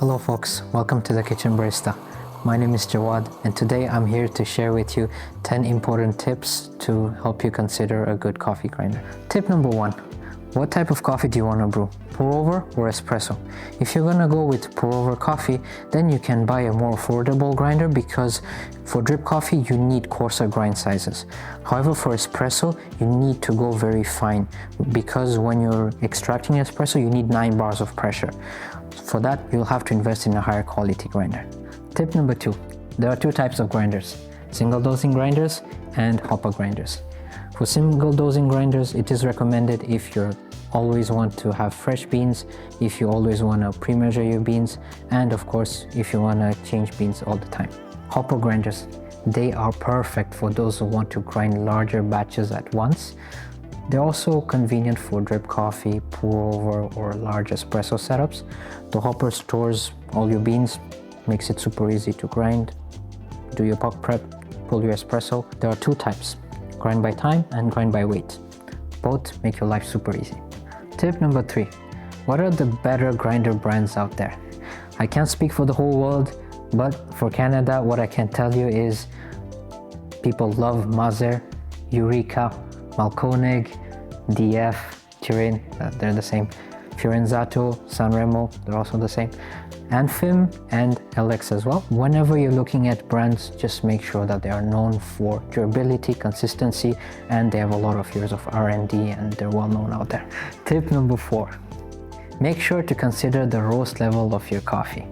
Hello folks, welcome to the Kitchen Barista. My name is Jawad and today I'm here to share with you 10 important tips to help you consider a good coffee grinder. Tip number 1. What type of coffee do you want to brew? Pour over or espresso? If you're gonna go with pour over coffee, then you can buy a more affordable grinder because for drip coffee you need coarser grind sizes. However, for espresso you need to go very fine because when you're extracting espresso you need 9 bars of pressure. For that you'll have to invest in a higher quality grinder. Tip number 2. There are 2 types of grinders: single dosing grinders and hopper grinders. For single dosing grinders, it is recommended if you always want to have fresh beans, if you always want to pre-measure your beans, and of course, if you want to change beans all the time. Hopper grinders, they are perfect for those who want to grind larger batches at once. They're also convenient for drip coffee, pour over, or large espresso setups. The hopper stores all your beans, makes it super easy to grind, do your puck prep, pull your espresso. There are 2 types: grind by time and grind by weight. Both make your life super easy. Tip number 3. What are the better grinder brands out there? I can't speak for the whole world, but for Canada, what I can tell you is people love Mazer, Eureka, Malkonig, DF, Turin, they're the same. Firenzato, Sanremo, they're also the same. Anfim and LX as well. Whenever you're looking at brands, just make sure that they are known for durability, consistency, and they have a lot of years of R&D and they're well known out there. Tip number 4. Make sure to consider the roast level of your coffee.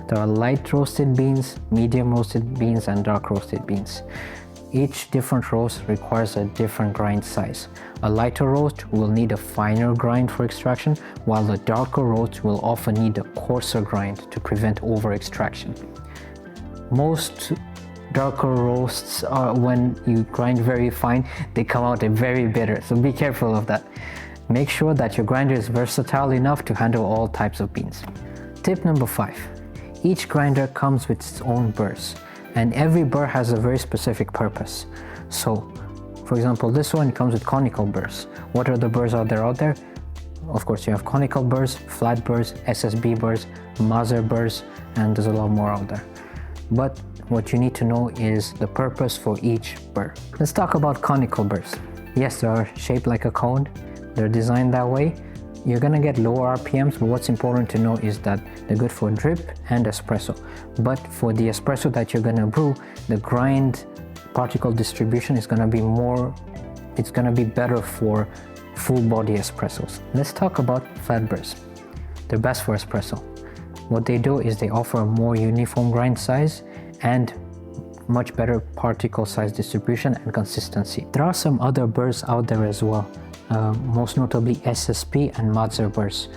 There are light roasted beans, medium roasted beans, and dark roasted beans. Each different roast requires a different grind size. A lighter roast will need a finer grind for extraction, while a darker roast will often need a coarser grind to prevent over extraction. Most darker roasts are, when you grind very fine, they come out very bitter, so be careful of that. Make sure that your grinder is versatile enough to handle all types of beans. Tip number 5. Each grinder comes with its own burrs, and every burr has a very specific purpose. So, for example, this one comes with conical burrs. What are the burrs out there? Of course, you have conical burrs, flat burrs, SSB burrs, Mazer burrs, and there's a lot more out there. But what you need to know is the purpose for each burr. Let's talk about conical burrs. Yes, they are shaped like a cone. They're designed that way. You're gonna get lower RPMs, but what's important to know is that they're good for drip and espresso. But for the espresso that you're gonna brew, the grind particle distribution is gonna be better for full body espressos. Let's talk about flat burrs. They're best for espresso. What they do is they offer a more uniform grind size and much better particle size distribution and consistency. There are some other burrs out there as well. Most notably SSP and Mazer burrs.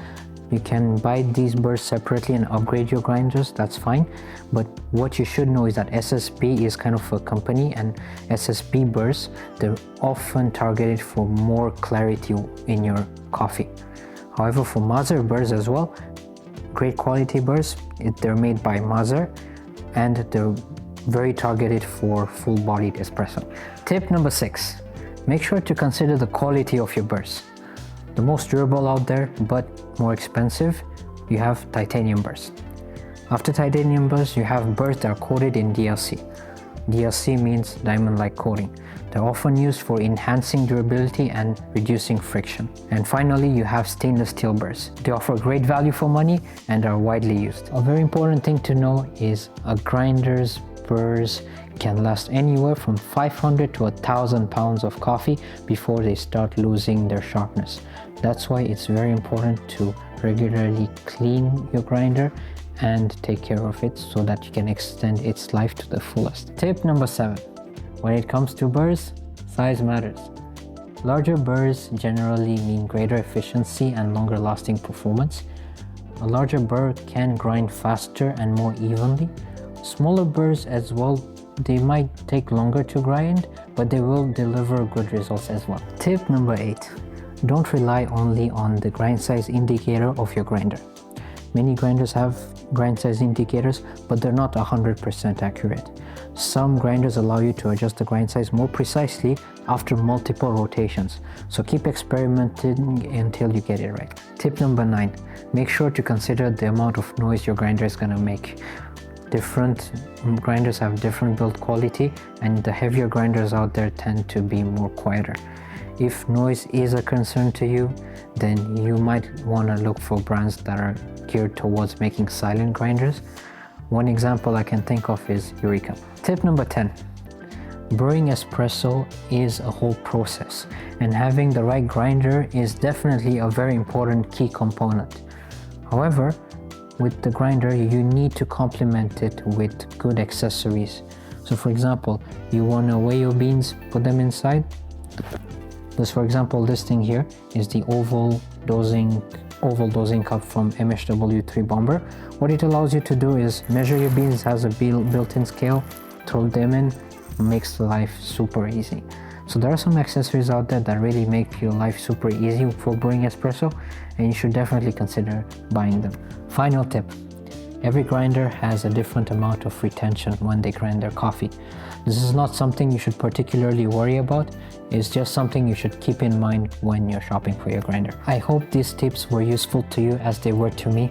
You can buy these burrs separately and upgrade your grinders, that's fine. But what you should know is that SSP is kind of a company, and SSP burrs, they're often targeted for more clarity in your coffee. However, for Mazer burrs as well, great quality burrs, they're made by Mazer and they're very targeted for full-bodied espresso. Tip number 6. Make sure to consider the quality of your burrs. The most durable out there, but more expensive, you have titanium burrs. After titanium burrs, you have burrs that are coated in DLC. DLC means diamond-like coating. They're often used for enhancing durability and reducing friction. And finally, you have stainless steel burrs. They offer great value for money and are widely used. A very important thing to know is a grinder's burrs can last anywhere from 500 to 1,000 pounds of coffee before they start losing their sharpness. That's why it's very important to regularly clean your grinder and take care of it so that you can extend its life to the fullest. Tip number 7. When it comes to burrs, size matters. Larger burrs generally mean greater efficiency and longer lasting performance. A larger burr can grind faster and more evenly. Smaller burrs as well, they might take longer to grind, but they will deliver good results as well. Tip number 8. Don't rely only on the grind size indicator of your grinder. Many grinders have grind size indicators, but they're not 100% accurate. Some grinders allow you to adjust the grind size more precisely after multiple rotations, so keep experimenting until you get it right. Tip number 9, make sure to consider the amount of noise your grinder is going to make. Different grinders have different build quality, and the heavier grinders out there tend to be more quieter. If noise is a concern to you, then you might want to look for brands that are geared towards making silent grinders. One example I can think of is Eureka. Tip number 10, brewing espresso is a whole process, and having the right grinder is definitely a very important key component. However, with the grinder, you need to complement it with good accessories. So for example, you want to weigh your beans, put them inside. For example, this thing here is the oval dosing cup from MHW3 Bomber. What it allows you to do is measure your beans, has a built-in scale, throw them in, makes life super easy. So there are some accessories out there that really make your life super easy for brewing espresso, and you should definitely consider buying them. Final tip, every grinder has a different amount of retention when they grind their coffee. This is not something you should particularly worry about, it's just something you should keep in mind when you're shopping for your grinder. I hope these tips were useful to you as they were to me.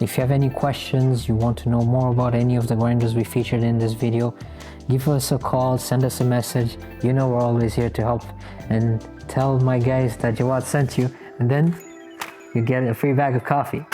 If you have any questions, you want to know more about any of the grinders we featured in this video, give us a call, send us a message. You know we're always here to help, and tell my guys that Jawad sent you, and then you get a free bag of coffee.